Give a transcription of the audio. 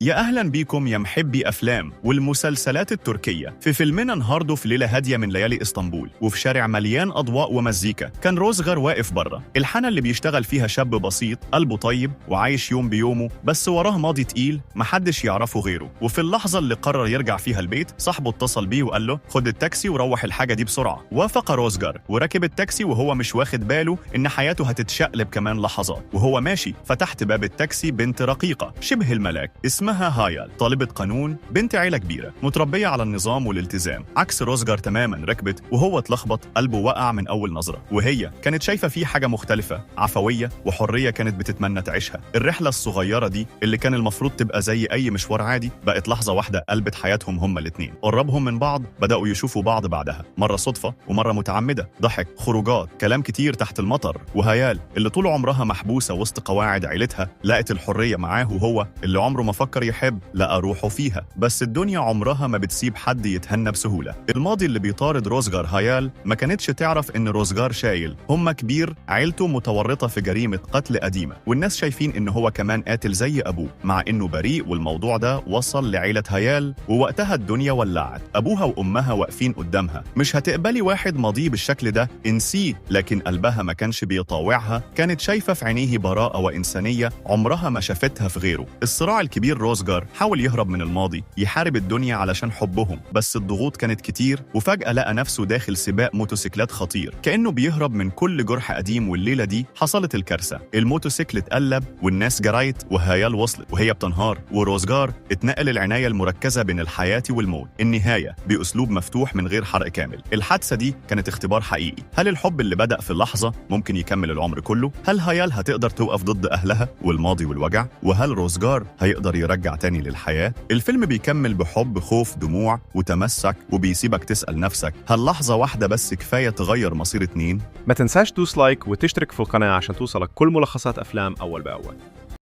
يا أهلاً بيكم يا محبي أفلام والمسلسلات التركية. في فيلمنا النهارده في ليلة هادية من ليالي إسطنبول، وفي شارع مليان أضواء ومزيكا، كان روزغار واقف بره الحانة اللي بيشتغل فيها شاب بسيط قلبه طيب وعايش يوم بيومه، بس وراه ماضي تقيل محدش يعرفه غيره. وفي اللحظة اللي قرر يرجع فيها البيت، صاحبه اتصل بيه وقال له خد التاكسي وروح الحاجة دي بسرعة. وافق روزغار وركب التاكسي وهو مش واخد باله إن حياته هتتشقلب كمان لحظات. وهو ماشي فتحت باب التاكسي بنت رقيقة شبه الملاك اسمها هايال، طالبة قانون، بنت عيلة كبيرة متربية على النظام والالتزام. عكس روزغار تماما، ركبت وهو اتلخبط، قلبه وقع من أول نظرة. وهي كانت شايفة فيه حاجة مختلفة، عفوية وحرية كانت بتتمنى تعيشها. الرحلة الصغيرة دي اللي كان المفروض تبقى زي أي مشوار عادي، بقت لحظة واحدة قلبت حياتهم هما الاتنين. قربهم من بعض، بدأوا يشوفوا بعض بعدها، مرة صدفة ومرة متعمدة. ضحك، خروجات، كلام كتير تحت المطر. وهيال اللي طول عمرها محبوسة وسط قواعد عيلتها، لقت الحرية معاه. وهو اللي عمره ما فكر يحب، لقى روحه فيها. بس الدنيا عمرها ما بتسيب حد يتهنى بسهولة. الماضي اللي بيطارد روزغار هايال ما كانتش تعرف إن روزغار شايل هما كبير، عيلته متورطة في جريمة قتل قديمة، والناس شايفين إن هو كمان قاتل زي أبوه مع إنه بريء. والموضوع ده وصل لعيلة هايال، ووقتها الدنيا ولعت. أبوها وأمها واقفين قدامها، مش هتقبلي واحد ماضيه بالشكل ده، انسيه. لكن قلبها ما كانش بيطاوعها، كانت شايفة في عينيه براءة وإنسانية عمرها ما شافتها في غيره. الصراع الكبير، روزغار حاول يهرب من الماضي، يحارب الدنيا علشان حبهم، بس الضغوط كانت كتير. وفجأة لقى نفسه داخل سباق موتوسيكلات خطير، كأنه بيهرب من كل جرح قديم. والليلة دي حصلت الكارثة، الموتوسيكل اتقلب والناس جريت، وهايال وصلت وهي بتنهار، وروزغار اتنقل العناية المركزة بين الحياة والموت. النهاية بأسلوب مفتوح من غير حرق كامل. الحادثة دي كانت اختبار حقيقي. هل الحب اللي بدأ في لحظة ممكن يكمل العمر كله؟ هل هايال هتقدر توقف ضد أهلها والماضي والوجع؟ وهل روزغار هيقدر يرجع تاني للحياة؟ الفيلم بيكمل بحب، خوف، دموع وتمسك، وبيسيبك تسأل نفسك هل لحظة واحدة بس كفاية تغير مصير اتنين؟ ما تنساش تدوس لايك وتشترك في القناة عشان توصلك كل ملخصات أفلام أول بأول.